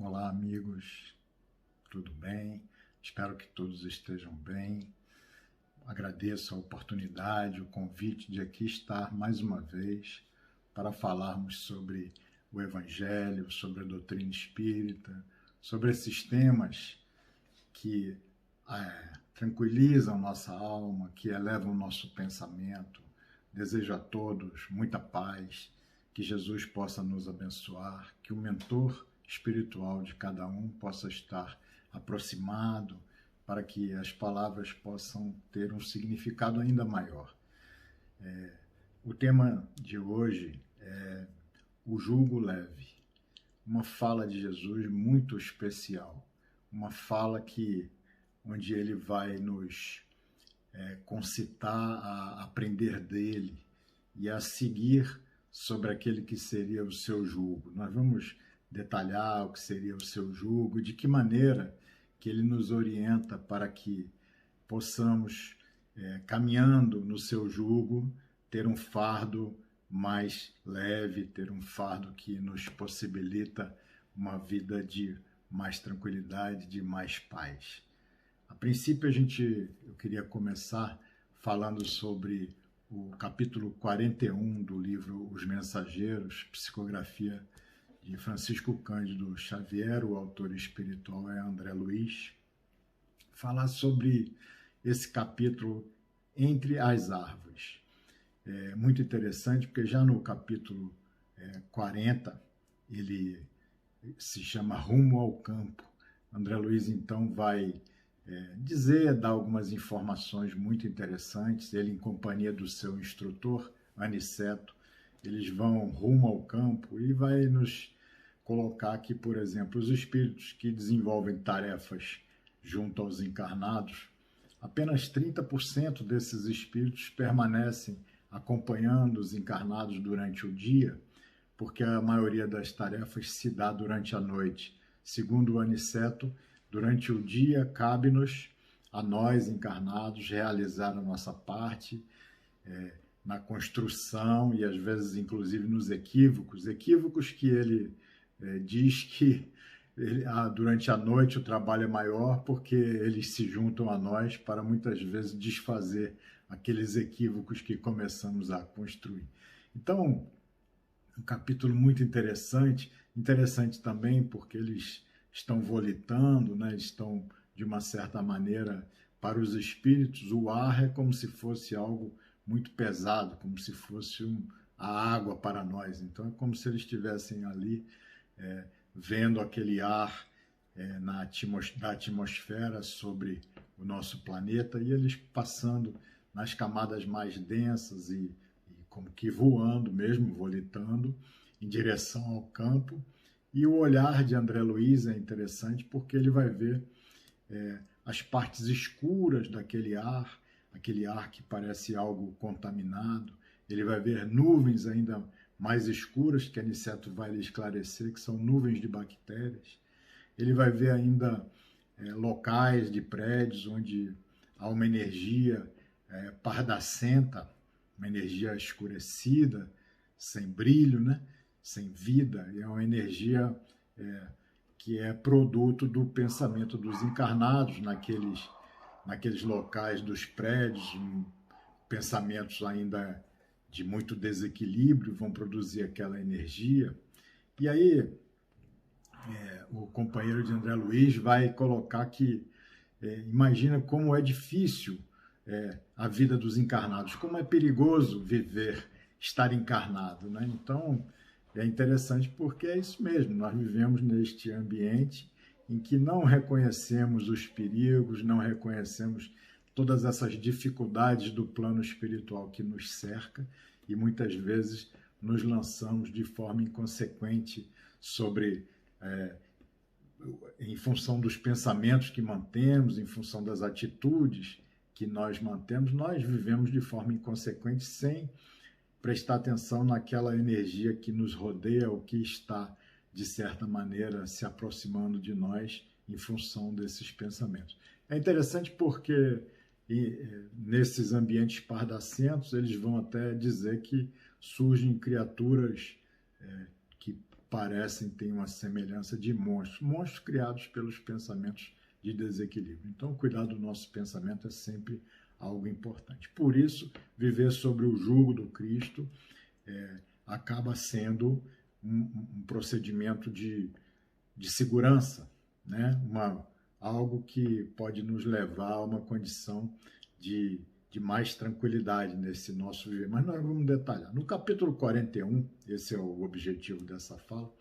Olá, amigos, tudo bem? Espero que todos estejam bem. Agradeço a oportunidade, o convite de aqui estar mais uma vez para falarmos sobre o Evangelho, sobre a doutrina espírita, sobre esses temas que tranquilizam nossa alma, que elevam nosso pensamento. Desejo a todos muita paz, que Jesus possa nos abençoar, que o mentor espiritual de cada um possa estar aproximado para que as palavras possam ter um significado ainda maior. O tema de hoje é o jugo leve, uma fala de Jesus muito especial, uma fala onde ele vai nos concitar a aprender dele e a seguir sobre aquele que seria o seu jugo. Nós vamos detalhar o que seria o seu jugo, de que maneira que ele nos orienta para que possamos, caminhando no seu jugo, ter um fardo mais leve, ter um fardo que nos possibilita uma vida de mais tranquilidade, de mais paz. A princípio, eu queria começar falando sobre o capítulo 41 do livro Os Mensageiros, psicografia de Francisco Cândido Xavier, o autor espiritual é André Luiz, falar sobre esse capítulo Entre as Árvores. É muito interessante, porque já no capítulo 40, ele se chama Rumo ao Campo. André Luiz, então, vai dar algumas informações muito interessantes. Ele, em companhia do seu instrutor, Aniceto, eles vão rumo ao campo e vai nos colocar que, por exemplo, os espíritos que desenvolvem tarefas junto aos encarnados, apenas 30% desses espíritos permanecem acompanhando os encarnados durante o dia, porque a maioria das tarefas se dá durante a noite. Segundo o Aniceto, durante o dia, cabe-nos, a nós encarnados, realizar a nossa parte na construção e, às vezes, inclusive, nos equívocos que ele diz que durante a noite o trabalho é maior porque eles se juntam a nós para, muitas vezes, desfazer aqueles equívocos que começamos a construir. Então, um capítulo muito interessante também porque eles estão volitando, né? Estão, de uma certa maneira, para os espíritos, o ar é como se fosse algo muito pesado, como se fosse a água para nós. Então, é como se eles estivessem ali vendo aquele ar da atmosfera sobre o nosso planeta e eles passando nas camadas mais densas e como que voando mesmo, volitando, em direção ao campo. E o olhar de André Luiz é interessante porque ele vai ver as partes escuras daquele ar, aquele ar que parece algo contaminado. Ele vai ver nuvens ainda mais escuras, que Aniceto vai lhe esclarecer, que são nuvens de bactérias. Ele vai ver ainda locais de prédios onde há uma energia pardacenta, uma energia escurecida, sem brilho, né? Sem vida, e é uma energia que é produto do pensamento dos encarnados naqueles locais dos prédios, pensamentos ainda de muito desequilíbrio vão produzir aquela energia. E aí o companheiro de André Luiz vai colocar que imagina como é difícil a vida dos encarnados, como é perigoso estar encarnado, né? Então, é interessante porque é isso mesmo, nós vivemos neste ambiente em que não reconhecemos os perigos, não reconhecemos todas essas dificuldades do plano espiritual que nos cerca e muitas vezes nos lançamos de forma inconsequente em função dos pensamentos que mantemos, em função das atitudes que nós mantemos, nós vivemos de forma inconsequente sem prestar atenção naquela energia que nos rodeia ou que está, de certa maneira, se aproximando de nós em função desses pensamentos. É interessante porque nesses ambientes pardacentos, eles vão até dizer que surgem criaturas que parecem ter uma semelhança de monstros, monstros criados pelos pensamentos de desequilíbrio. Então, cuidar do nosso pensamento é sempre algo importante. Por isso, viver sobre o jugo do Cristo acaba sendo um procedimento de segurança, né? Algo que pode nos levar a uma condição de mais tranquilidade nesse nosso viver. Mas nós vamos detalhar. No capítulo 41, esse é o objetivo dessa fala,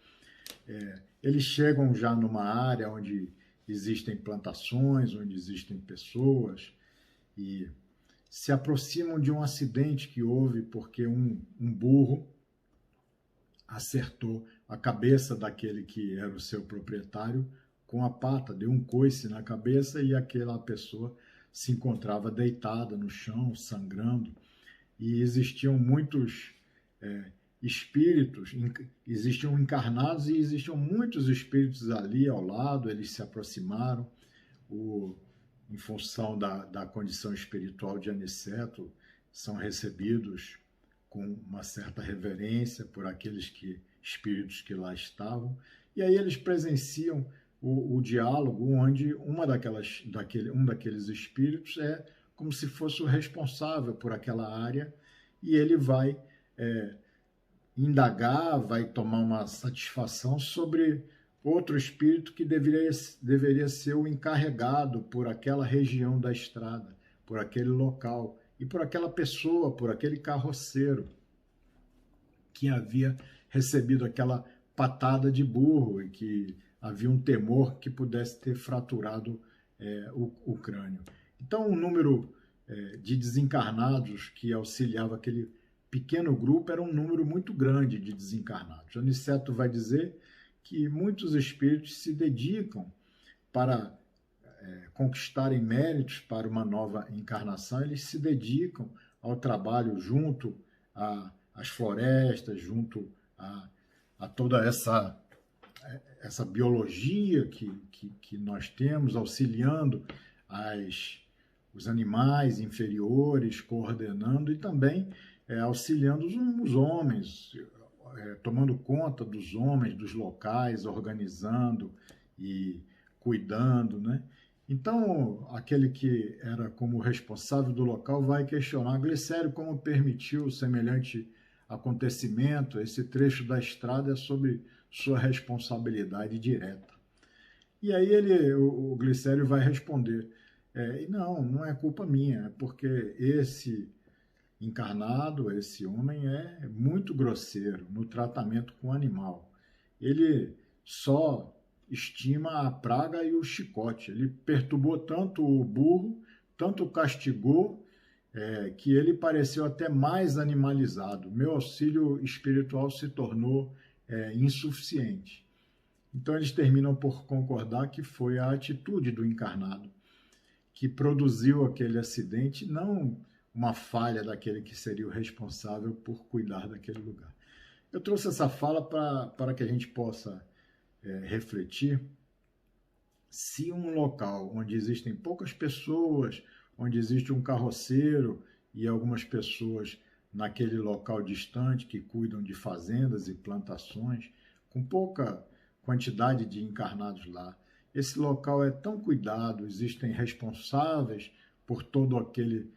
eles chegam já numa área onde existem plantações, onde existem pessoas, e se aproximam de um acidente que houve porque um burro acertou a cabeça daquele que era o seu proprietário com a pata, deu um coice na cabeça e aquela pessoa se encontrava deitada no chão, sangrando, e existiam muitos espíritos, existiam encarnados e existiam muitos espíritos ali ao lado, eles se aproximaram, em função da condição espiritual de Aniceto, são recebidos com uma certa reverência por aqueles espíritos que lá estavam, e aí eles presenciam o diálogo onde um daqueles espíritos é como se fosse o responsável por aquela área, e ele vai indagar, vai tomar uma satisfação sobre outro espírito que deveria ser o encarregado por aquela região da estrada, por aquele local, e por aquela pessoa, por aquele carroceiro que havia recebido aquela patada de burro e que havia um temor que pudesse ter fraturado o crânio. Então, o número de desencarnados que auxiliava aquele pequeno grupo era um número muito grande de desencarnados. Aniceto vai dizer que muitos espíritos se dedicam para conquistarem méritos para uma nova encarnação, eles se dedicam ao trabalho junto às florestas, junto a toda essa biologia que nós temos, auxiliando os animais inferiores, coordenando e também auxiliando os homens, tomando conta dos homens, dos locais, organizando e cuidando, né? Então, aquele que era como responsável do local vai questionar: Glicério, como permitiu semelhante acontecimento? Esse trecho da estrada é sobre sua responsabilidade direta. E aí o Glicério vai responder: não é culpa minha, é porque esse encarnado, esse homem é muito grosseiro no tratamento com o animal. Ele só estima a praga e o chicote. Ele perturbou tanto o burro, tanto o castigou, que ele pareceu até mais animalizado. Meu auxílio espiritual se tornou insuficiente. Então eles terminam por concordar que foi a atitude do encarnado que produziu aquele acidente, não uma falha daquele que seria o responsável por cuidar daquele lugar. Eu trouxe essa fala para que a gente possa refletir se um local onde existem poucas pessoas, onde existe um carroceiro e algumas pessoas naquele local distante que cuidam de fazendas e plantações, com pouca quantidade de encarnados lá, esse local é tão cuidado, existem responsáveis por todo aquele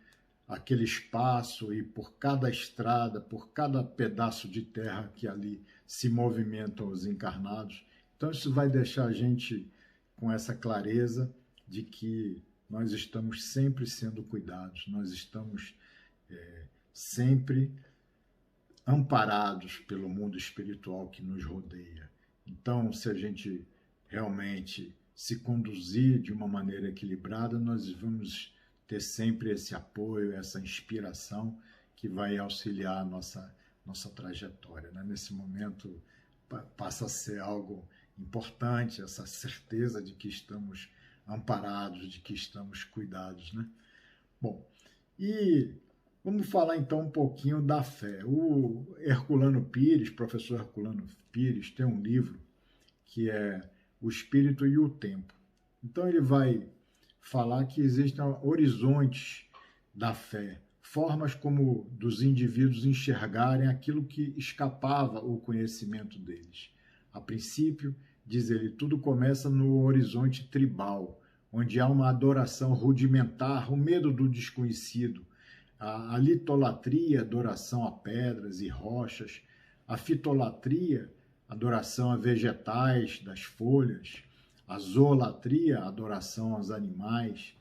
espaço e por cada estrada, por cada pedaço de terra que ali se movimentam os encarnados. Então isso vai deixar a gente com essa clareza de que nós estamos sempre sendo cuidados, nós estamos sempre amparados pelo mundo espiritual que nos rodeia. Então, se a gente realmente se conduzir de uma maneira equilibrada, nós vamos ter sempre esse apoio, essa inspiração que vai auxiliar a nossa trajetória, né? Nesse momento passa a ser algo importante, essa certeza de que estamos amparados, de que estamos cuidados, né? Bom, e vamos falar então um pouquinho da fé. O Herculano Pires, professor Herculano Pires, tem um livro que é O Espírito e o Tempo. Então ele vai falar que existem horizontes da fé, formas como dos indivíduos enxergarem aquilo que escapava o conhecimento deles. A princípio, diz ele, tudo começa no horizonte tribal, onde há uma adoração rudimentar, o medo do desconhecido, a litolatria, adoração a pedras e rochas, a fitolatria, adoração a vegetais, das folhas, a zoolatria, adoração aos animais,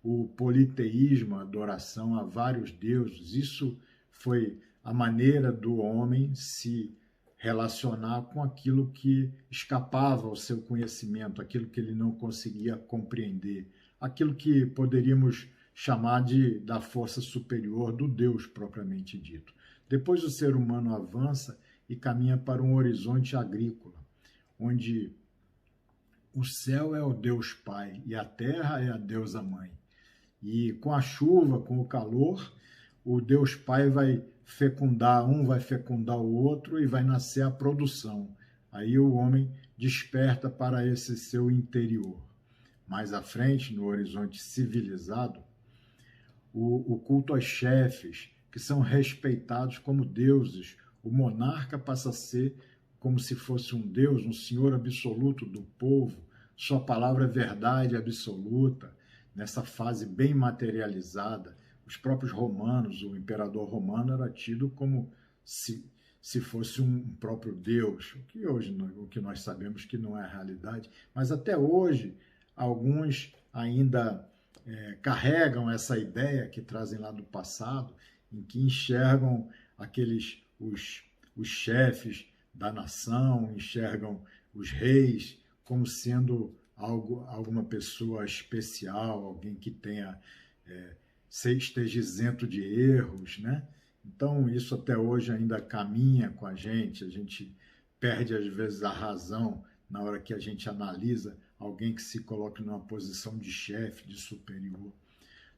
o politeísmo, adoração a vários deuses. Isso foi a maneira do homem se relacionar com aquilo que escapava ao seu conhecimento, aquilo que ele não conseguia compreender, aquilo que poderíamos chamar da força superior do Deus propriamente dito. Depois o ser humano avança e caminha para um horizonte agrícola, onde o céu é o Deus Pai e a terra é a deusa Mãe. E com a chuva, com o calor, o Deus Pai vai fecundar, um vai fecundar o outro e vai nascer a produção. Aí o homem desperta para esse seu interior. Mais à frente, no horizonte civilizado, o culto aos chefes, que são respeitados como deuses. O monarca passa a ser como se fosse um deus, um senhor absoluto do povo. Sua palavra é verdade absoluta. Nessa fase bem materializada, os próprios romanos, o imperador romano era tido como se fosse um próprio Deus, o que hoje o que nós sabemos que não é a realidade, mas até hoje alguns ainda carregam essa ideia que trazem lá do passado, em que enxergam os chefes da nação, enxergam os reis como sendo alguma pessoa especial, alguém que esteja isento de erros, né? Então, isso até hoje ainda caminha com a gente perde às vezes a razão na hora que a gente analisa alguém que se coloca numa posição de chefe, de superior.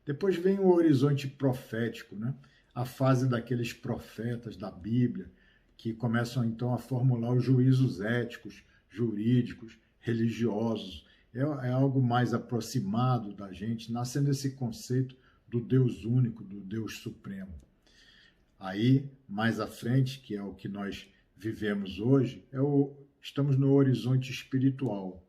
Depois vem o horizonte profético, né? A fase daqueles profetas da Bíblia, que começam então a formular os juízos éticos, jurídicos, religiosos. É algo mais aproximado da gente, nascendo esse conceito do Deus único, do Deus supremo. Aí, mais à frente, que é o que nós vivemos hoje, estamos no horizonte espiritual,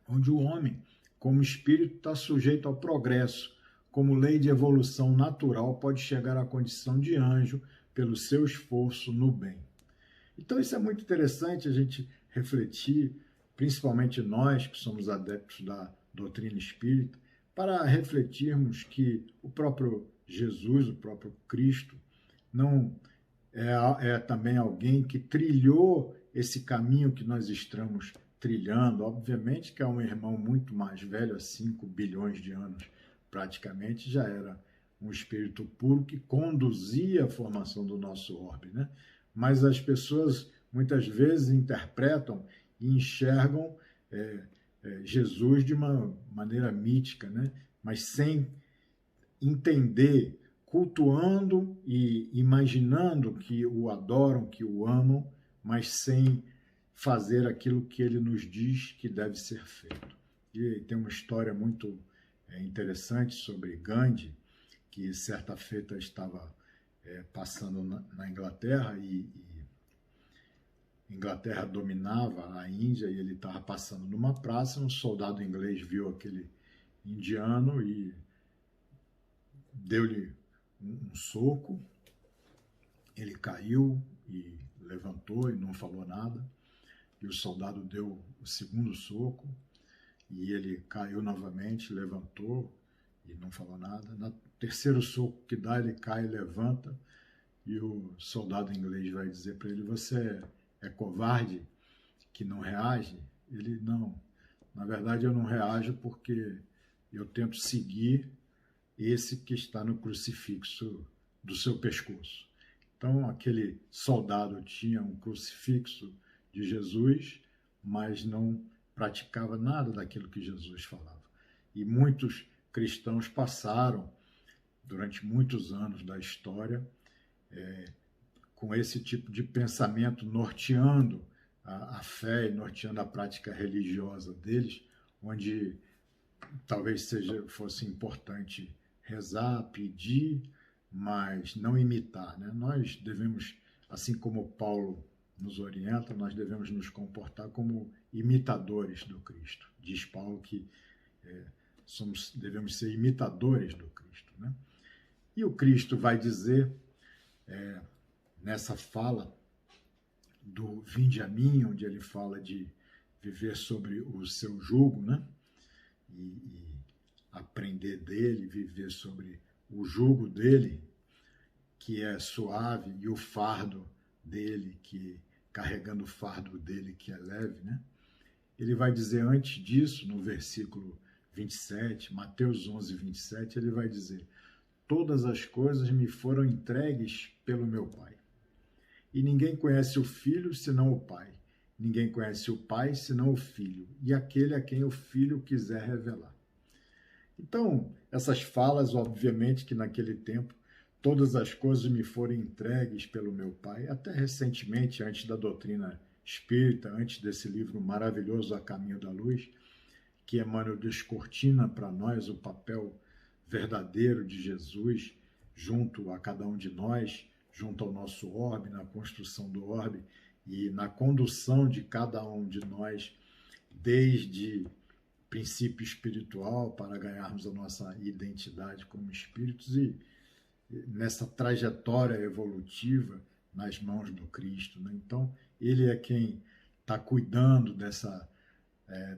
onde o homem, como espírito, está sujeito ao progresso. Como lei de evolução natural, pode chegar à condição de anjo pelo seu esforço no bem. Então, isso é muito interessante a gente refletir, principalmente nós que somos adeptos da doutrina espírita, para refletirmos que o próprio Jesus, o próprio Cristo, não é também alguém que trilhou esse caminho que nós estamos trilhando. Obviamente que é um irmão muito mais velho, há 5 bilhões de anos praticamente, já era um espírito puro que conduzia a formação do nosso orbe, né? Mas as pessoas muitas vezes interpretam e enxergam Jesus de uma maneira mítica, né? Mas sem entender, cultuando e imaginando que o adoram, que o amam, mas sem fazer aquilo que ele nos diz que deve ser feito. E tem uma história muito interessante sobre Gandhi, que certa feita estava passando na Inglaterra e Inglaterra dominava a Índia e ele estava passando numa praça, um soldado inglês viu aquele indiano e deu-lhe um soco, ele caiu e levantou e não falou nada, e o soldado deu o segundo soco e ele caiu novamente, levantou e não falou nada. No terceiro soco que dá, ele cai e levanta, e o soldado inglês vai dizer para ele: você é covarde que não reage? Ele: não, na verdade eu não reajo porque eu tento seguir esse que está no crucifixo do seu pescoço. Então aquele soldado tinha um crucifixo de Jesus, mas não praticava nada daquilo que Jesus falava. E muitos cristãos passaram, durante muitos anos da história, com esse tipo de pensamento norteando a fé e norteando a prática religiosa deles, onde talvez fosse importante rezar, pedir, mas não imitar, né? Nós devemos, assim como Paulo nos orienta, nós devemos nos comportar como imitadores do Cristo. Diz Paulo que devemos ser imitadores do Cristo, né? E o Cristo vai dizer, nessa fala do Vinde a mim, onde ele fala de viver sobre o seu jugo, né? E aprender dele, viver sobre o jugo dele, que é suave, e o fardo dele, carregando o fardo dele, que é leve, né? Ele vai dizer antes disso, no versículo 27, Mateus 11, 27, ele vai dizer: todas as coisas me foram entregues pelo meu Pai. E ninguém conhece o Filho senão o Pai. Ninguém conhece o Pai senão o Filho, e aquele a quem o Filho quiser revelar. Então, essas falas, obviamente que naquele tempo, todas as coisas me foram entregues pelo meu Pai. Até recentemente, antes da doutrina espírita, antes desse livro maravilhoso, A Caminho da Luz, que Emmanuel descortina para nós o papel verdadeiro de Jesus junto a cada um de nós, junto ao nosso orbe, na construção do orbe e na condução de cada um de nós, desde princípio espiritual para ganharmos a nossa identidade como espíritos e nessa trajetória evolutiva nas mãos do Cristo, né? Então, ele é quem está cuidando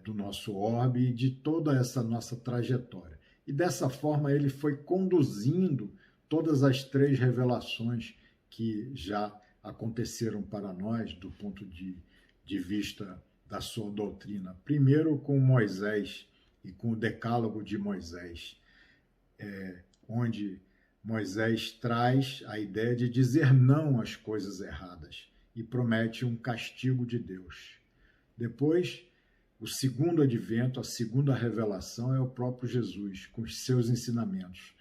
do nosso orbe e de toda essa nossa trajetória. E dessa forma ele foi conduzindo todas as 3 revelações que já aconteceram para nós do ponto de vista da sua doutrina. Primeiro com Moisés e com o decálogo de Moisés, onde Moisés traz a ideia de dizer não às coisas erradas e promete um castigo de Deus. Depois, o segundo advento, a segunda revelação é o próprio Jesus, com os seus ensinamentos,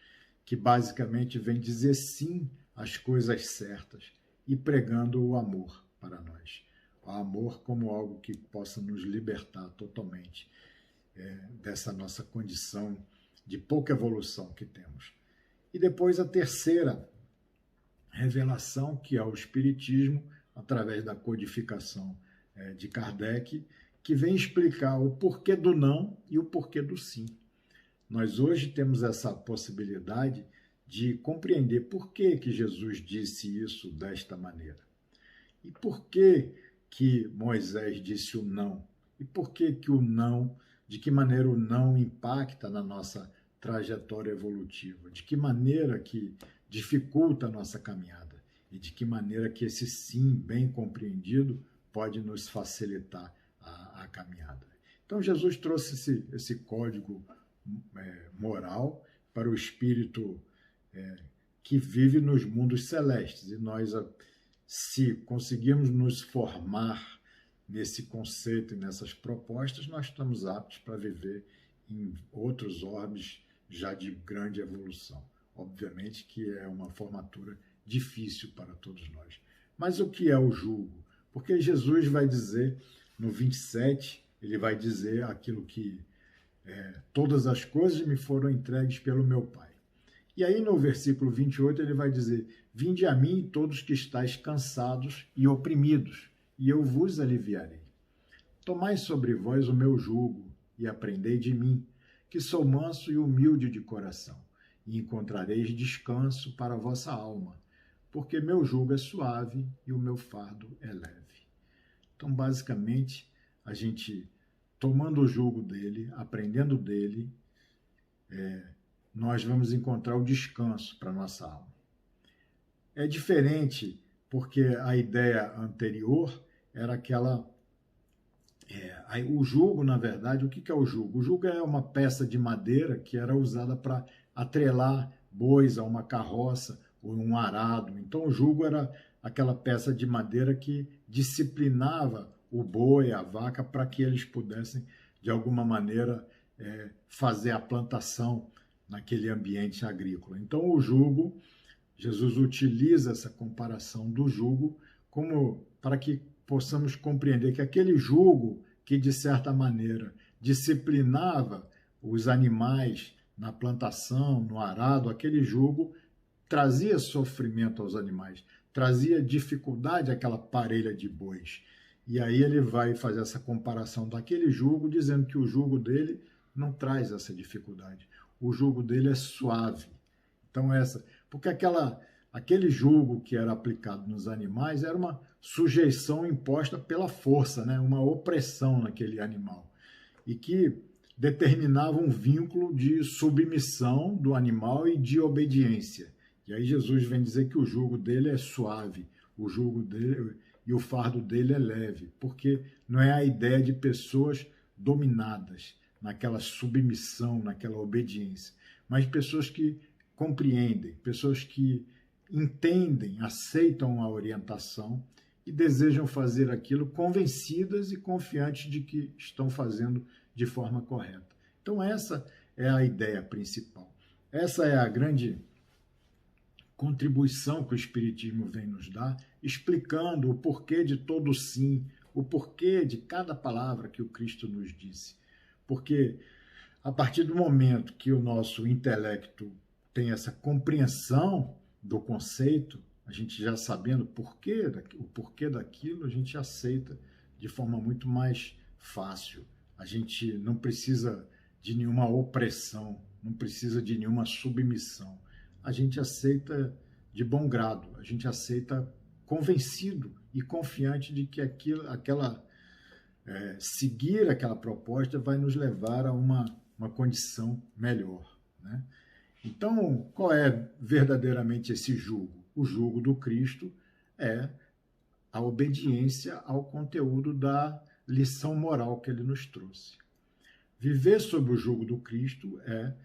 que basicamente vem dizer sim às coisas certas e pregando o amor para nós. O amor como algo que possa nos libertar totalmente dessa nossa condição de pouca evolução que temos. E depois a terceira revelação, que é o Espiritismo, através da codificação de Kardec, que vem explicar o porquê do não e o porquê do sim. Nós hoje temos essa possibilidade de compreender por que Jesus disse isso desta maneira. E por que Moisés disse o não? E por que o não, de que maneira o não impacta na nossa trajetória evolutiva? De que maneira que dificulta a nossa caminhada? E de que maneira que esse sim bem compreendido pode nos facilitar a caminhada? Então Jesus trouxe esse código moral para o espírito que vive nos mundos celestes. E nós, se conseguirmos nos formar nesse conceito e nessas propostas, nós estamos aptos para viver em outros orbes já de grande evolução. Obviamente que é uma formatura difícil para todos nós. Mas o que é o jugo? Porque Jesus vai dizer, no 27, ele vai dizer aquilo que todas as coisas me foram entregues pelo meu Pai. E aí no versículo 28 ele vai dizer: vinde a mim todos que estáis cansados e oprimidos, e eu vos aliviarei. Tomai sobre vós o meu jugo e aprendei de mim, que sou manso e humilde de coração, e encontrareis descanso para a vossa alma, porque meu jugo é suave e o meu fardo é leve. Então, basicamente, a gente, tomando o jugo dele, aprendendo dele, nós vamos encontrar o descanso para a nossa alma. É diferente, porque a ideia anterior era aquela... o jugo, na verdade, o que é o jugo? O jugo é uma peça de madeira que era usada para atrelar bois a uma carroça ou um arado. Então, o jugo era aquela peça de madeira que disciplinava o boi, a vaca, para que eles pudessem, de alguma maneira, fazer a plantação naquele ambiente agrícola. Então, o jugo, Jesus utiliza essa comparação do jugo como para que possamos compreender que aquele jugo que, de certa maneira, disciplinava os animais na plantação, no arado, aquele jugo trazia sofrimento aos animais, trazia dificuldade àquela parelha de bois. E aí ele vai fazer essa comparação daquele jugo, dizendo que o jugo dele não traz essa dificuldade. O jugo dele é suave. Então porque aquele jugo que era aplicado nos animais era uma sujeição imposta pela força, né? Uma opressão naquele animal. E que determinava um vínculo de submissão do animal e de obediência. E aí Jesus vem dizer que o jugo dele é suave, o jugo dele e o fardo dele é leve, porque não é a ideia de pessoas dominadas naquela submissão, naquela obediência, mas pessoas que compreendem, pessoas que entendem, aceitam a orientação e desejam fazer aquilo convencidas e confiantes de que estão fazendo de forma correta. Então essa é a ideia principal. Essa é a grande contribuição que o Espiritismo vem nos dar, explicando o porquê de todo sim, o porquê de cada palavra que o Cristo nos disse. Porque a partir do momento que o nosso intelecto tem essa compreensão do conceito, a gente já sabendo o porquê daquilo, a gente aceita de forma muito mais fácil. A gente não precisa de nenhuma opressão, não precisa de nenhuma submissão. A gente aceita de bom grado, a gente aceita convencido e confiante de que seguir aquela proposta vai nos levar a uma condição melhor, né? Então, qual é verdadeiramente esse jugo? O jugo do Cristo é a obediência ao conteúdo da lição moral que ele nos trouxe. Viver sob o jugo do Cristo é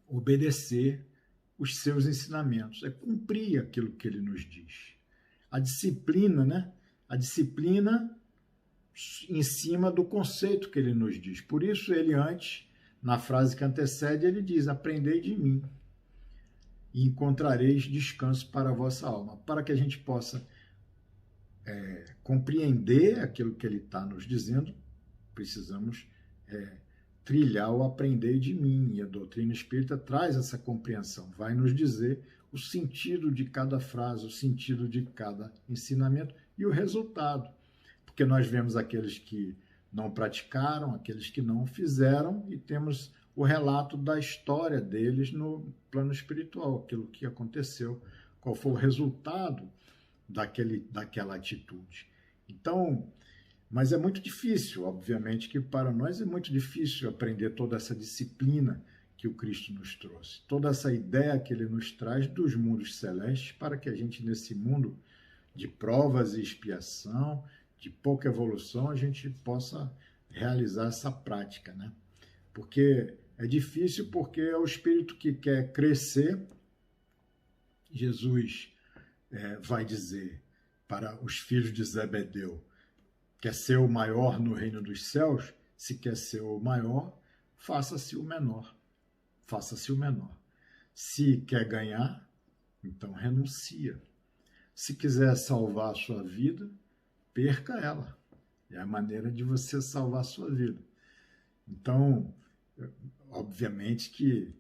obedecer os seus ensinamentos, é cumprir aquilo que ele nos diz. A disciplina, né? A disciplina em cima do conceito que ele nos diz. Por isso, ele antes, na frase que antecede, ele diz: aprendei de mim e encontrareis descanso para a vossa alma. Para que a gente possa compreender aquilo que ele está nos dizendo, precisamos trilhar o aprender de mim. E a doutrina espírita traz essa compreensão, vai nos dizer o sentido de cada frase, o sentido de cada ensinamento e o resultado. Porque nós vemos aqueles que não praticaram, aqueles que não fizeram, e temos o relato da história deles no plano espiritual, aquilo que aconteceu, qual foi o resultado daquela atitude. Então, mas é muito difícil, obviamente que para nós é muito difícil aprender toda essa disciplina que o Cristo nos trouxe, toda essa ideia que ele nos traz dos mundos celestes, para que a gente, nesse mundo de provas e expiação, de pouca evolução, a gente possa realizar essa prática, né? Porque é difícil, porque é o espírito que quer crescer. Jesus vai dizer para os filhos de Zebedeu: quer ser o maior no reino dos céus? Se quer ser o maior, faça-se o menor. Faça-se o menor. Se quer ganhar, então renuncia. Se quiser salvar a sua vida, perca ela. É a maneira de você salvar a sua vida. Então, obviamente que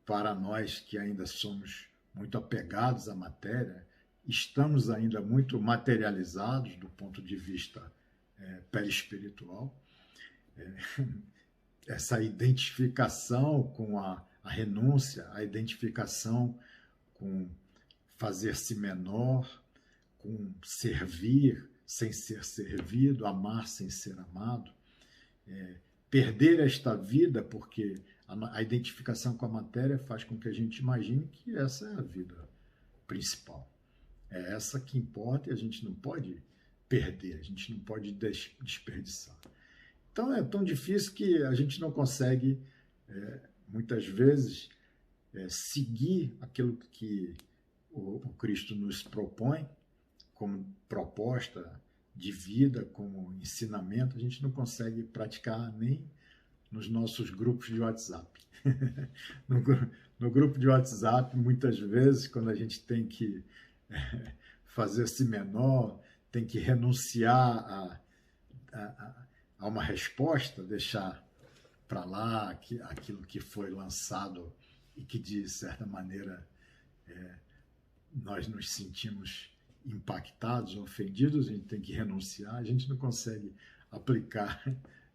para nós que ainda somos muito apegados à matéria, estamos ainda muito materializados do ponto de vista perispiritual. Essa identificação com a renúncia, a identificação com fazer-se menor, com servir sem ser servido, amar sem ser amado, perder esta vida, porque a identificação com a matéria faz com que a gente imagine que essa é a vida principal. É essa que importa e a gente não pode perder, a gente não pode desperdiçar. Então é tão difícil que a gente não consegue, muitas vezes, seguir aquilo que o Cristo nos propõe como proposta de vida, como ensinamento. A gente não consegue praticar nem nos nossos grupos de WhatsApp. No grupo de WhatsApp, muitas vezes, quando a gente tem que fazer-se menor, tem que renunciar a uma resposta, deixar para lá aquilo que foi lançado e que, de certa maneira, nós nos sentimos impactados, ofendidos, a gente tem que renunciar, a gente não consegue aplicar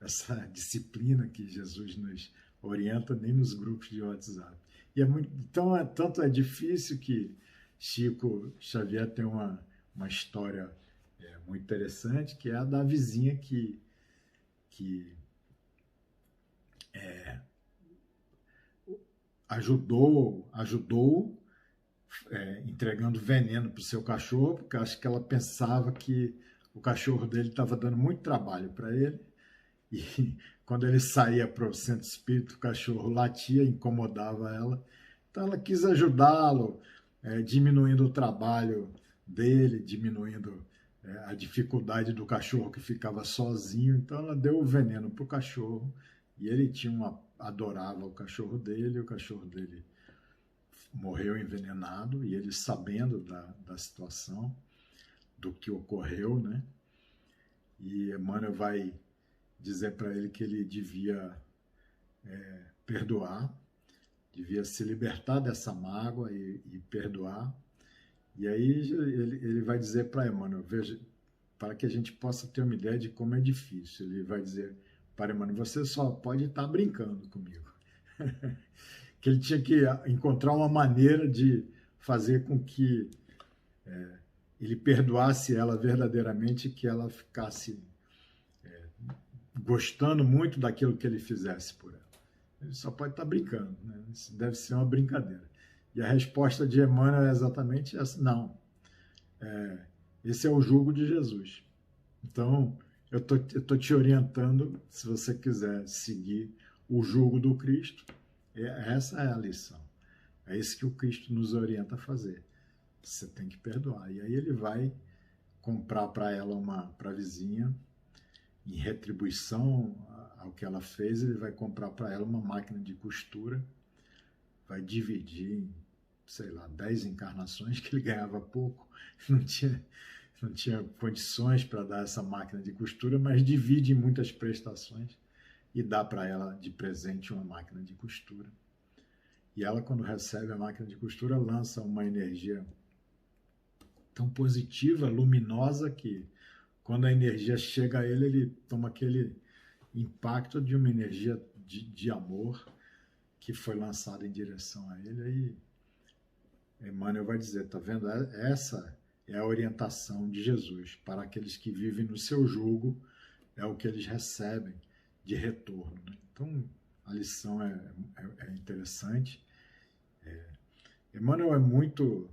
essa disciplina que Jesus nos orienta nem nos grupos de WhatsApp. E então, tanto é difícil que Chico Xavier tem uma história muito interessante, que é a da vizinha que ajudou entregando veneno para o seu cachorro, porque acho que ela pensava que o cachorro dele estava dando muito trabalho para ele, e quando ele saía para o centro espírita, o cachorro latia, incomodava ela, então ela quis ajudá-lo, diminuindo o trabalho dele, diminuindo a dificuldade do cachorro que ficava sozinho, então ela deu o veneno para o cachorro, e ele adorava o cachorro dele morreu envenenado, e ele, sabendo da situação, do que ocorreu, né? E Emmanuel vai dizer para ele que ele devia perdoar, devia se libertar dessa mágoa e perdoar. E aí ele vai dizer para Emmanuel, veja, para que a gente possa ter uma ideia de como é difícil, ele vai dizer para Emmanuel, você só pode estar brincando comigo. Que ele tinha que encontrar uma maneira de fazer com que ele perdoasse ela verdadeiramente, que ela ficasse gostando muito daquilo que ele fizesse por ela. Ele só pode estar brincando, né? Isso deve ser uma brincadeira. E a resposta de Emmanuel é exatamente essa: não. Esse é o jugo de Jesus. Então, eu tô te orientando, se você quiser seguir o jugo do Cristo, essa é a lição. É isso que o Cristo nos orienta a fazer. Você tem que perdoar. E aí ele vai comprar para ela, para a vizinha, em retribuição ao que ela fez, ele vai comprar para ela uma máquina de costura, vai dividir em, sei lá, 10 encarnações, que ele ganhava pouco, não tinha condições para dar essa máquina de costura, mas divide em muitas prestações e dá para ela de presente uma máquina de costura. E ela, quando recebe a máquina de costura, lança uma energia tão positiva, luminosa, que quando a energia chega a ele toma aquele impacto de uma energia de amor que foi lançada em direção a ele. Aí Emmanuel vai dizer, tá vendo? Essa é a orientação de Jesus para aqueles que vivem no seu jugo, é o que eles recebem de retorno, né? Então, a lição é interessante. Emmanuel é muito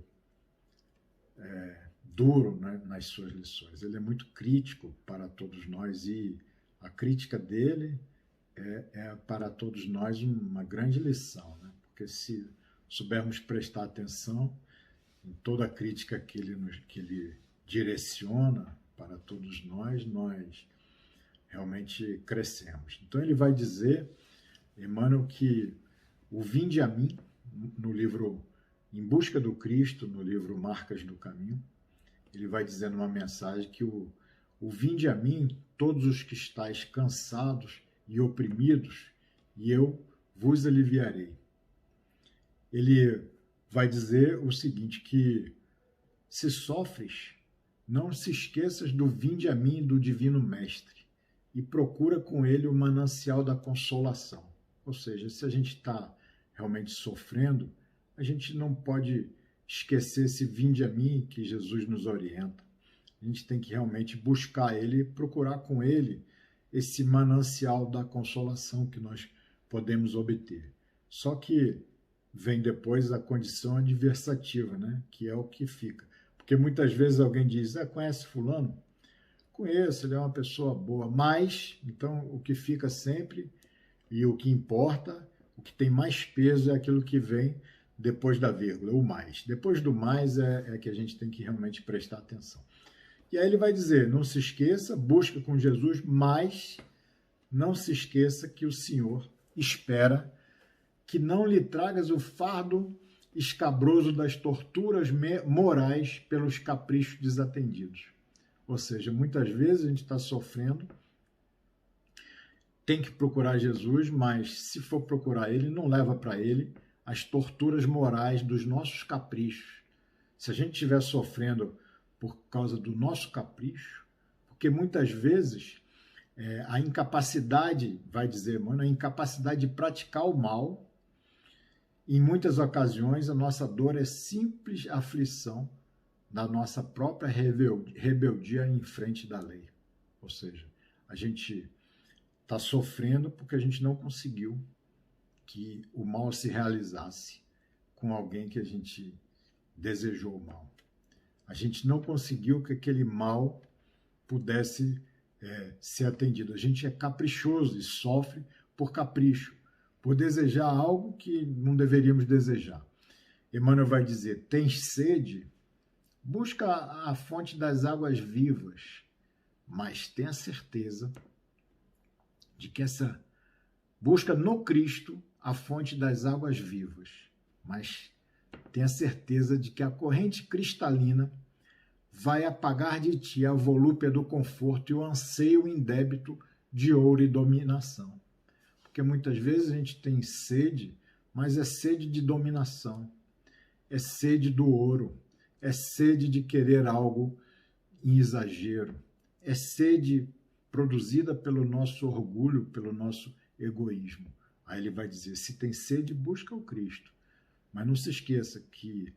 duro, né, nas suas lições. Ele é muito crítico para todos nós, e a crítica dele é para todos nós uma grande lição, né? Porque se soubermos prestar atenção em toda a crítica que ele direciona para todos nós realmente crescemos. Então ele vai dizer, Emmanuel, que o Vinde a mim, no livro Em Busca do Cristo, no livro Marcas do Caminho, ele vai dizer numa mensagem que o Vinde a mim, todos os que estáis cansados e oprimidos, e eu vos aliviarei. Ele vai dizer o seguinte, que se sofres, não se esqueças do Vinde a mim do Divino Mestre, e procura com ele o manancial da consolação. Ou seja, se a gente está realmente sofrendo, a gente não pode esquecer esse Vinde a mim que Jesus nos orienta. A gente tem que realmente buscar ele, procurar com ele esse manancial da consolação que nós podemos obter. Só que vem depois a condição adversativa, né? Que é o que fica. Porque muitas vezes alguém diz, conhece fulano? Conheço, ele é uma pessoa boa, mas, então, o que fica sempre e o que importa, o que tem mais peso é aquilo que vem depois da vírgula, o mais. Depois do mais é que a gente tem que realmente prestar atenção. E aí ele vai dizer, não se esqueça, busca com Jesus, mas não se esqueça que o Senhor espera que não lhe tragas o fardo escabroso das torturas morais pelos caprichos desatendidos. Ou seja, muitas vezes a gente está sofrendo, tem que procurar Jesus, mas se for procurar ele, não leva para ele as torturas morais dos nossos caprichos. se a gente estiver sofrendo por causa do nosso capricho, porque muitas vezes a incapacidade, vai dizer, mano, a incapacidade de praticar o mal, em muitas ocasiões a nossa dor é simples aflição da nossa própria rebeldia em frente da lei. Ou seja, a gente está sofrendo porque a gente não conseguiu que o mal se realizasse com alguém que a gente desejou o mal. A gente não conseguiu que aquele mal pudesse ser atendido. A gente é caprichoso e sofre por capricho, por desejar algo que não deveríamos desejar. Emmanuel vai dizer, tens sede? Busca a fonte das águas vivas, mas tenha certeza de que busca no Cristo a fonte das águas vivas, mas tenha certeza de que a corrente cristalina vai apagar de ti a volúpia do conforto e o anseio indébito de ouro e dominação. Porque muitas vezes a gente tem sede, mas é sede de dominação, é sede do ouro, é sede de querer algo em exagero, é sede produzida pelo nosso orgulho, pelo nosso egoísmo. Aí ele vai dizer, se tem sede, busca o Cristo. Mas não se esqueça que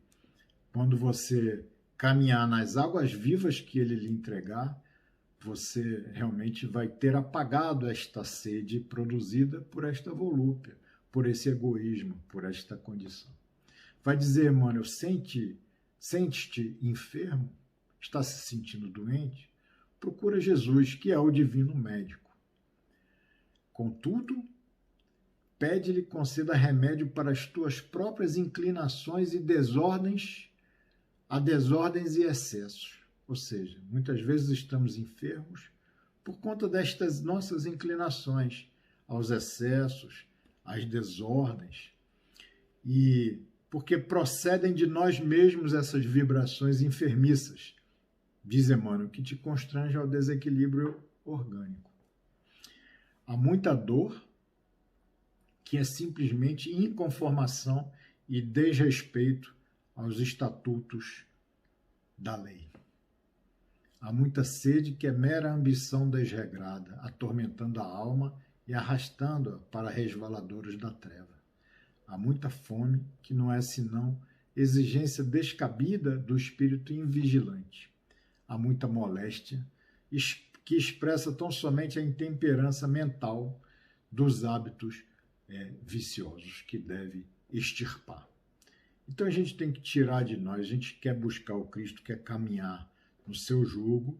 quando você caminhar nas águas vivas que ele lhe entregar, você realmente vai ter apagado esta sede produzida por esta volúpia, por esse egoísmo, por esta condição. Vai dizer, Emmanuel, sente-te enfermo? Está se sentindo doente? Procura Jesus, que é o divino médico. Contudo, pede-lhe conceda remédio para as tuas próprias inclinações e desordens e excessos. Ou seja, muitas vezes estamos enfermos por conta destas nossas inclinações aos excessos, às desordens, e porque procedem de nós mesmos essas vibrações enfermiças, diz Emmanuel, que te constrange ao desequilíbrio orgânico. Há muita dor que é simplesmente inconformação e desrespeito aos estatutos da lei. Há muita sede que é mera ambição desregrada, atormentando a alma e arrastando-a para resvaladouros da treva. Há muita fome que não é senão exigência descabida do espírito invigilante. Há muita moléstia que expressa tão somente a intemperança mental dos hábitos viciosos que deve extirpar. Então a gente tem que tirar de nós, a gente quer buscar o Cristo, quer caminhar no seu jugo,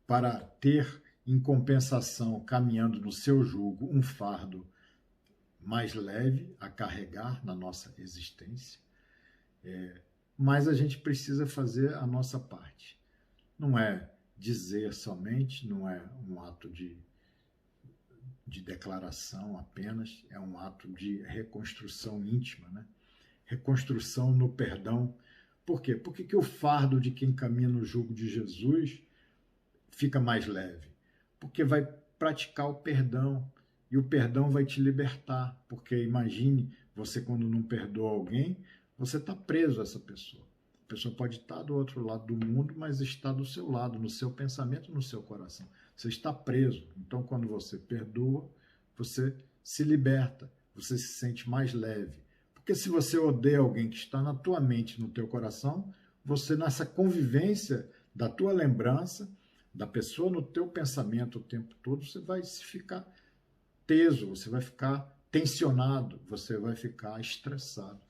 para ter em compensação, caminhando no seu jugo, um fardo mais leve a carregar na nossa existência, mas a gente precisa fazer a nossa parte. Não é dizer somente, não é um ato de declaração apenas, é um ato de reconstrução íntima, né? Reconstrução no perdão. Por quê? Porque que o fardo de quem caminha no jugo de Jesus fica mais leve? Porque vai praticar o perdão, e o perdão vai te libertar, porque imagine, você quando não perdoa alguém, você está preso a essa pessoa. A pessoa pode estar do outro lado do mundo, mas está do seu lado, no seu pensamento, no seu coração. Você está preso. Então, quando você perdoa, você se liberta, você se sente mais leve. Porque se você odeia alguém que está na tua mente, no teu coração, você nessa convivência da tua lembrança, da pessoa no teu pensamento o tempo todo, você vai se ficar teso, você vai ficar tensionado, você vai ficar estressado.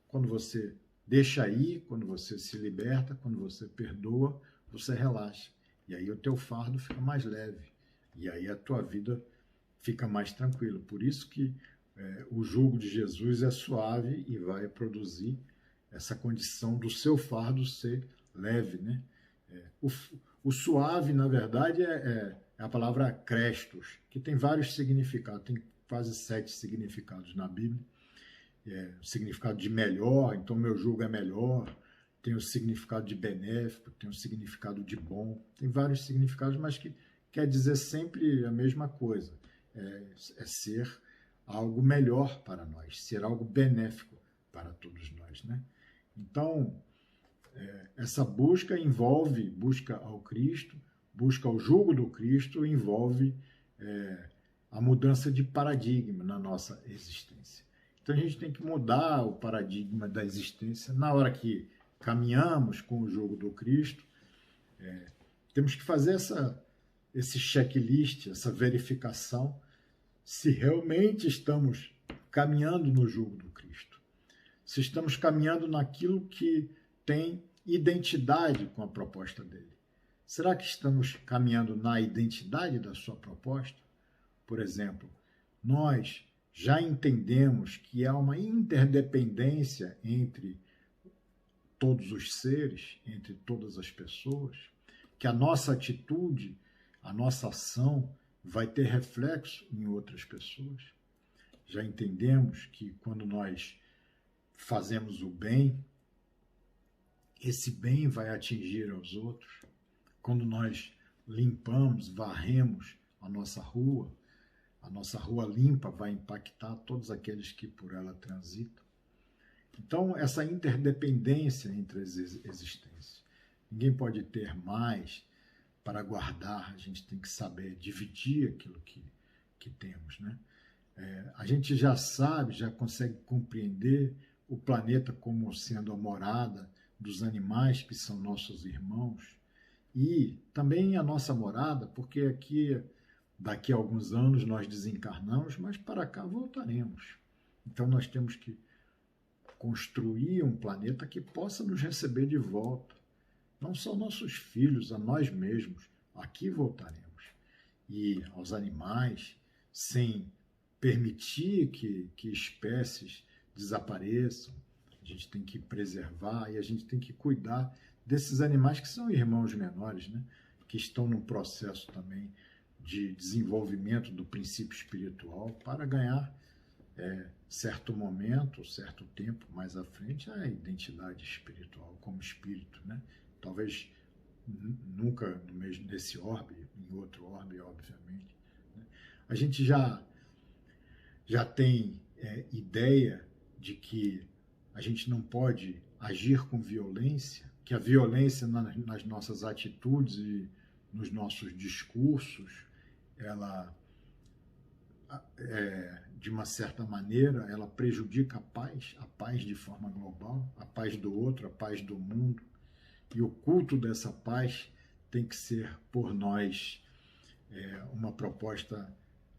Quando você deixa ir, quando você se liberta, quando você perdoa, você relaxa. E aí o teu fardo fica mais leve. E aí a tua vida fica mais tranquila. Por isso que o jugo de Jesus é suave e vai produzir essa condição do seu fardo ser leve, né? O suave, na verdade, é a palavra crestos, que tem vários significados, tem quase 7 significados na Bíblia. O significado de melhor, então meu jugo é melhor, tem o significado de benéfico, tem o significado de bom, tem vários significados, mas que quer dizer sempre a mesma coisa, é ser algo melhor para nós, ser algo benéfico para todos nós, né? Então, essa busca envolve busca ao Cristo, busca ao jugo do Cristo, envolve a mudança de paradigma na nossa existência. Então a gente tem que mudar o paradigma da existência. Na hora que caminhamos com o jugo do Cristo, temos que fazer esse checklist, essa verificação, se realmente estamos caminhando no jugo do Cristo. Se estamos caminhando naquilo que tem identidade com a proposta dele. Será que estamos caminhando na identidade da sua proposta? Por exemplo, nós já entendemos que há uma interdependência entre todos os seres, entre todas as pessoas, que a nossa atitude, a nossa ação vai ter reflexo em outras pessoas. Já entendemos que quando nós fazemos o bem, esse bem vai atingir aos outros. Quando nós limpamos, varremos a nossa rua limpa vai impactar todos aqueles que por ela transitam. Então, essa interdependência entre as existências. Ninguém pode ter mais para guardar, a gente tem que saber dividir aquilo que temos, né? A gente já sabe, já consegue compreender o planeta como sendo a morada dos animais que são nossos irmãos e também a nossa morada, porque daqui a alguns anos nós desencarnamos, mas para cá voltaremos. Então nós temos que construir um planeta que possa nos receber de volta. Não só nossos filhos, a nós mesmos. Aqui voltaremos. E aos animais, sem permitir que espécies desapareçam. A gente tem que preservar e a gente tem que cuidar desses animais que são irmãos menores, né? Que estão num processo também de desenvolvimento do princípio espiritual para ganhar certo momento, certo tempo mais à frente, a identidade espiritual como espírito, né? Talvez nunca nesse orbe, em outro orbe, obviamente, né? A gente já tem ideia de que a gente não pode agir com violência, que a violência nas nossas atitudes e nos nossos discursos, ela, de uma certa maneira, ela prejudica a paz de forma global, a paz do outro, a paz do mundo. E o culto dessa paz tem que ser, por nós, uma proposta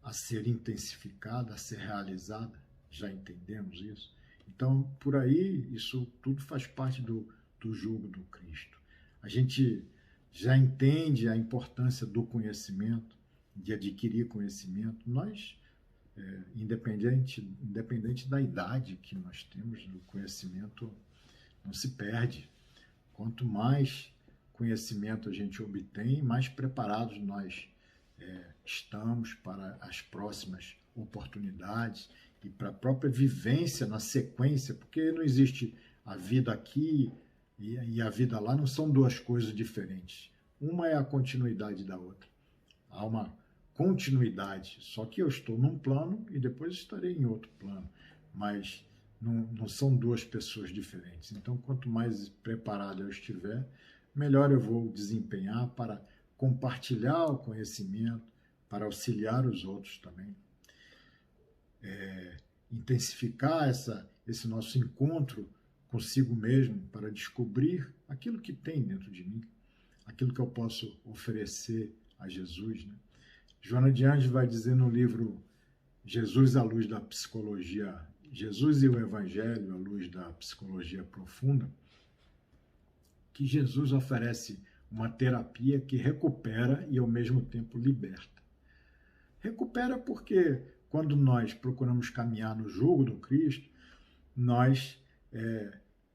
a ser intensificada, a ser realizada. Já entendemos isso? Então, por aí, isso tudo faz parte do jugo do Cristo. A gente já entende a importância do conhecimento, de adquirir conhecimento. Nós, independente da idade que nós temos, o conhecimento não se perde. Quanto mais conhecimento a gente obtém, mais preparados nós estamos para as próximas oportunidades e para a própria vivência na sequência, porque não existe a vida aqui e a vida lá, não são duas coisas diferentes. Uma é a continuidade da outra. Há uma continuidade, só que eu estou num plano e depois estarei em outro plano, mas não são duas pessoas diferentes. Então, quanto mais preparado eu estiver, melhor eu vou desempenhar para compartilhar o conhecimento, para auxiliar os outros também. Intensificar esse nosso encontro consigo mesmo para descobrir aquilo que tem dentro de mim, aquilo que eu posso oferecer a Jesus, né? Joana de Anjos vai dizer no livro Jesus à luz da psicologia, Jesus e o Evangelho à luz da psicologia profunda, que Jesus oferece uma terapia que recupera e ao mesmo tempo liberta. Recupera porque quando nós procuramos caminhar no jugo do Cristo, nós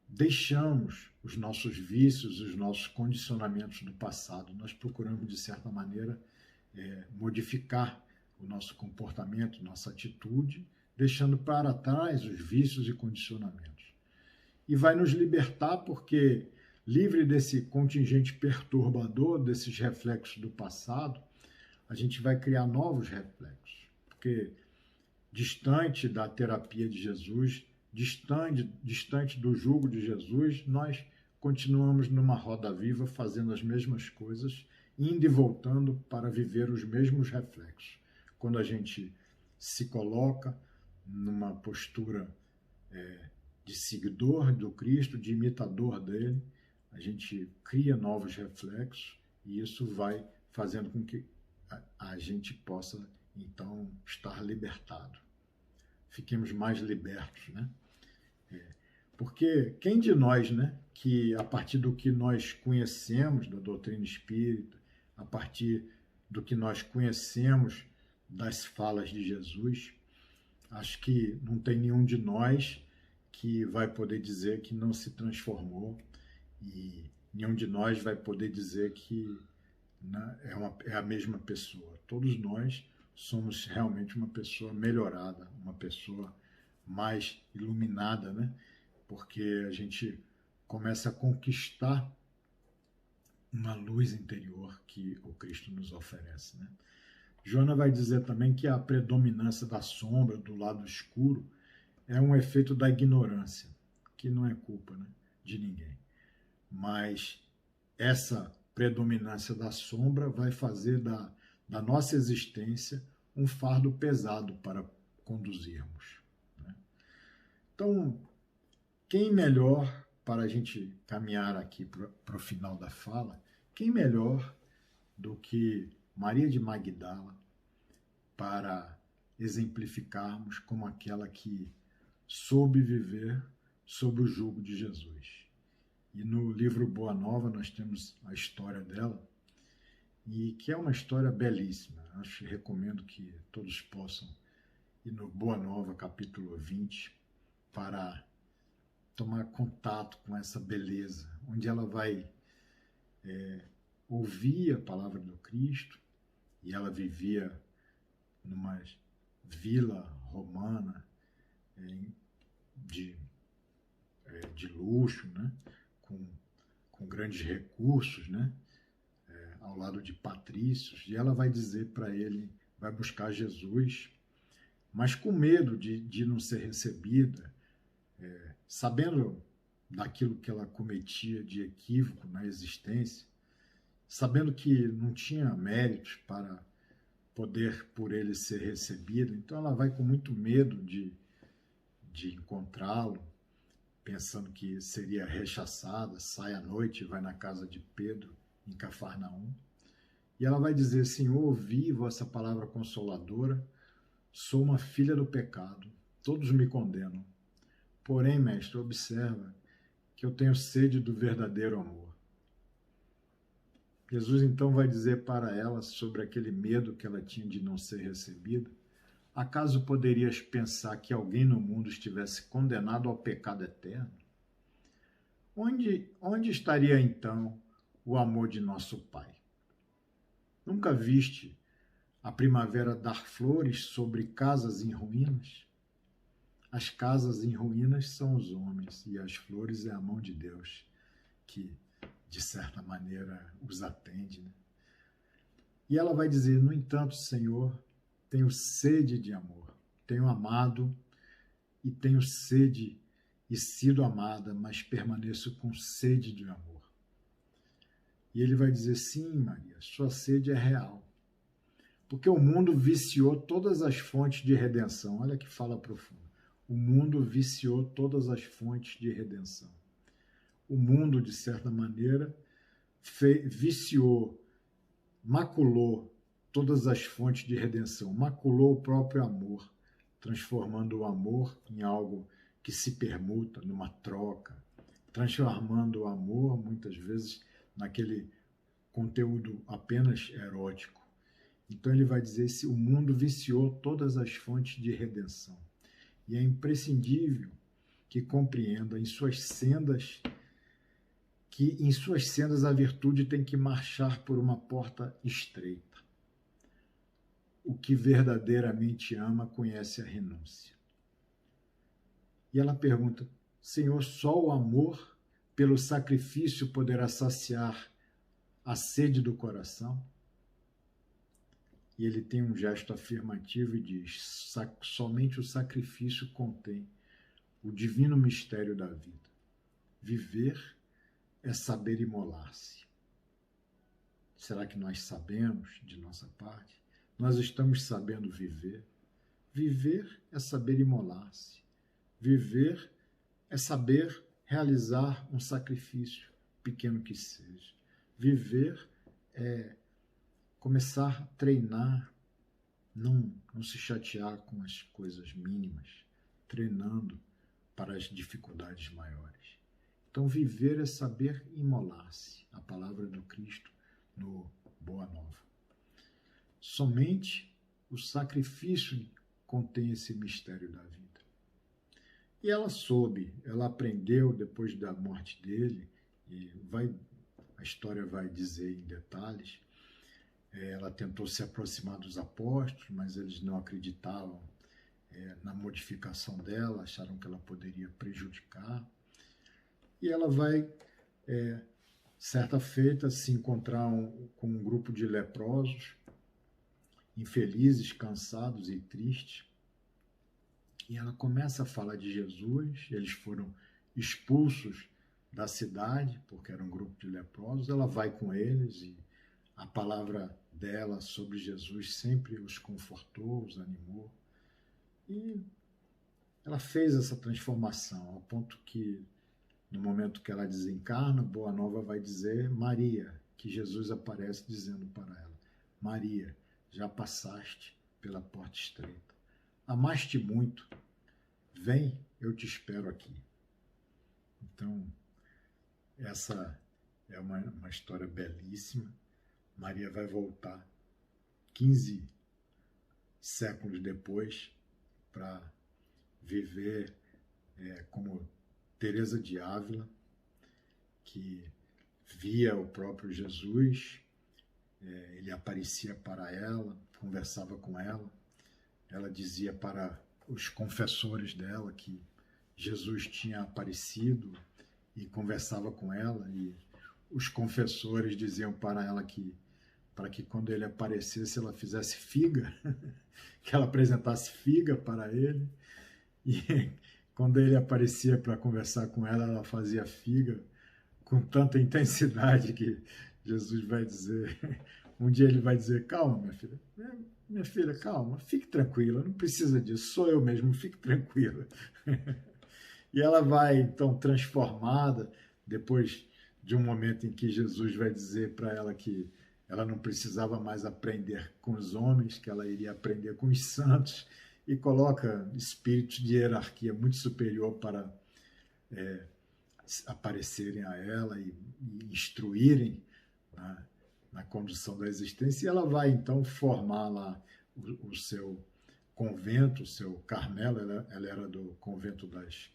deixamos os nossos vícios, os nossos condicionamentos do passado. Nós procuramos, de certa maneira, modificar o nosso comportamento, nossa atitude, deixando para trás os vícios e condicionamentos. E vai nos libertar porque, livre desse contingente perturbador, desses reflexos do passado, a gente vai criar novos reflexos. Porque, distante da terapia de Jesus, distante do jugo de Jesus, nós continuamos numa roda viva, fazendo as mesmas coisas, indo e voltando para viver os mesmos reflexos. Quando a gente se coloca numa postura de seguidor do Cristo, de imitador dele, a gente cria novos reflexos e isso vai fazendo com que a gente possa, então, estar libertado. Fiquemos mais libertos, né? Porque quem de nós, né, que a partir do que nós conhecemos da doutrina espírita, a partir do que nós conhecemos das falas de Jesus, acho que não tem nenhum de nós que vai poder dizer que não se transformou e nenhum de nós vai poder dizer que é a mesma pessoa. Todos nós somos realmente uma pessoa melhorada, uma pessoa mais iluminada, né? Porque a gente começa a conquistar uma luz interior que o Cristo nos oferece, né? Joana vai dizer também que a predominância da sombra, do lado escuro, é um efeito da ignorância, que não é culpa, né, de ninguém. Mas essa predominância da sombra vai fazer da nossa existência um fardo pesado para conduzirmos, né? Então, quem melhor, para a gente caminhar aqui para o final da fala, quem melhor do que Maria de Magdala para exemplificarmos como aquela que soube viver sob o jugo de Jesus. E no livro Boa Nova nós temos a história dela, e que é uma história belíssima. Acho que recomendo que todos possam ir no Boa Nova, capítulo 20, para tomar contato com essa beleza, onde ela vai ouvir a palavra do Cristo, e ela vivia numa vila romana de luxo, né? com grandes recursos, né? Ao lado de patrícios, e ela vai dizer para ele, vai buscar Jesus, mas com medo de não ser recebida, sabendo daquilo que ela cometia de equívoco na existência, sabendo que não tinha méritos para poder por ele ser recebida, então ela vai com muito medo de encontrá-lo, pensando que seria rechaçada, sai à noite e vai na casa de Pedro, em Cafarnaum, e ela vai dizer: Senhor, ouvi vossa palavra consoladora, sou uma filha do pecado, todos me condenam. Porém, mestre, observa que eu tenho sede do verdadeiro amor. Jesus então vai dizer para ela sobre aquele medo que ela tinha de não ser recebida: acaso poderias pensar que alguém no mundo estivesse condenado ao pecado eterno? Onde estaria então o amor de nosso Pai? Nunca viste a primavera dar flores sobre casas em ruínas? As casas em ruínas são os homens, e as flores é a mão de Deus que, de certa maneira, os atende, né? E ela vai dizer: no entanto, Senhor, tenho sede de amor, tenho amado e tenho sede e sido amada, mas permaneço com sede de amor. E ele vai dizer: sim, Maria, sua sede é real, porque o mundo viciou todas as fontes de redenção. Olha que fala profunda. O mundo viciou todas as fontes de redenção. O mundo, de certa maneira, viciou, maculou todas as fontes de redenção, maculou o próprio amor, transformando o amor em algo que se permuta, numa troca, transformando o amor, muitas vezes, naquele conteúdo apenas erótico. Então ele vai dizer: se o mundo viciou todas as fontes de redenção, e é imprescindível que compreenda em suas sendas a virtude tem que marchar por uma porta estreita. O que verdadeiramente ama conhece a renúncia. E ela pergunta: Senhor, só o amor pelo sacrifício poderá saciar a sede do coração? E ele tem um gesto afirmativo e diz: somente o sacrifício contém o divino mistério da vida. Viver é saber imolar-se. Será que nós sabemos de nossa parte? Nós estamos sabendo viver? Viver é saber imolar-se. Viver é saber realizar um sacrifício, pequeno que seja. Viver é começar a treinar, não se chatear com as coisas mínimas, treinando para as dificuldades maiores. Então, viver é saber imolar-se, a palavra do Cristo no Boa Nova. Somente o sacrifício contém esse mistério da vida. E ela soube, ela aprendeu depois da morte dele, e a história vai dizer em detalhes, ela tentou se aproximar dos apóstolos, mas eles não acreditavam na modificação dela, acharam que ela poderia prejudicar. E ela vai, certa feita, se encontrar com um grupo de leprosos, infelizes, cansados e tristes. E ela começa a falar de Jesus. Eles foram expulsos da cidade, porque era um grupo de leprosos. Ela vai com eles e a palavra dela sobre Jesus sempre os confortou, os animou. E ela fez essa transformação, ao ponto que, no momento que ela desencarna, Boa Nova vai dizer Maria, que Jesus aparece dizendo para ela: Maria, já passaste pela porta estreita. Amaste muito, vem, eu te espero aqui. Então, essa é uma história belíssima. Maria vai voltar 15 séculos depois para viver como Teresa de Ávila, que via o próprio Jesus, ele aparecia para ela, conversava com ela. Ela dizia para os confessores dela que Jesus tinha aparecido e conversava com ela, e os confessores diziam para ela que para que quando ele aparecesse ela fizesse figa, que ela apresentasse figa para ele, e quando ele aparecia para conversar com ela, ela fazia figa com tanta intensidade que Jesus vai dizer, um dia ele vai dizer: calma, minha filha, calma, fique tranquila, não precisa disso, sou eu mesmo, fique tranquila. E ela vai, então, transformada, depois de um momento em que Jesus vai dizer para ela que ela não precisava mais aprender com os homens, que ela iria aprender com os santos, e coloca espíritos de hierarquia muito superior para aparecerem a ela e instruírem na condução da existência. E ela vai, então, formar lá o seu convento, o seu Carmelo. Ela era do convento das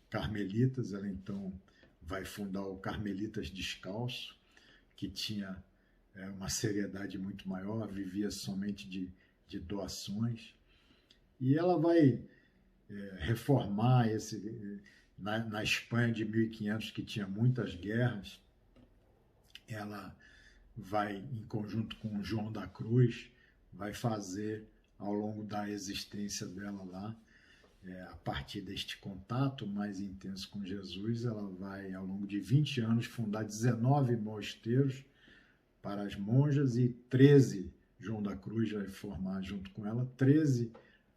Carmelitas. Ela, então, vai fundar o Carmelitas Descalço, que tinha uma seriedade muito maior, vivia somente de doações. E ela vai reformar na Espanha de 1500, que tinha muitas guerras. Ela vai, em conjunto com João da Cruz, vai fazer, ao longo da existência dela lá, a partir deste contato mais intenso com Jesus, ela vai, ao longo de 20 anos, fundar 19 mosteiros para as monjas e 13, João da Cruz vai formar junto com ela, 13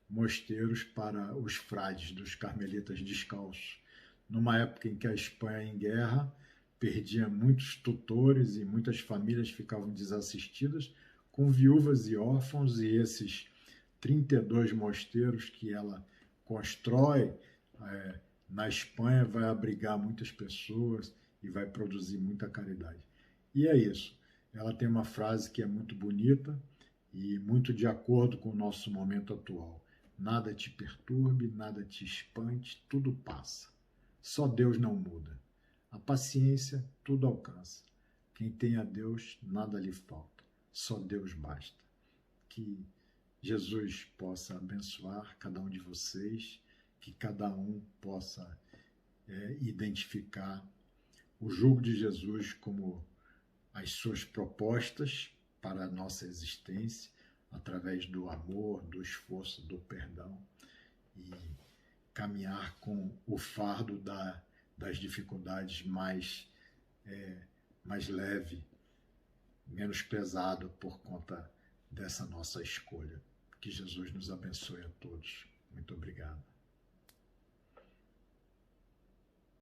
mosteiros para os frades dos Carmelitas Descalços. Numa época em que a Espanha, em guerra, perdia muitos tutores e muitas famílias ficavam desassistidas, com viúvas e órfãos, e esses 32 mosteiros que ela constrói na Espanha vai abrigar muitas pessoas e vai produzir muita caridade. E é isso. Ela tem uma frase que é muito bonita e muito de acordo com o nosso momento atual. Nada te perturbe, nada te espante, tudo passa. Só Deus não muda. A paciência tudo alcança. Quem tem a Deus, nada lhe falta. Só Deus basta. Que Jesus possa abençoar cada um de vocês, que cada um possa identificar o jugo de Jesus como as suas propostas para a nossa existência, através do amor, do esforço, do perdão, e caminhar com o fardo das dificuldades mais mais leve, menos pesado por conta dessa nossa escolha. Que Jesus nos abençoe a todos. Muito obrigado.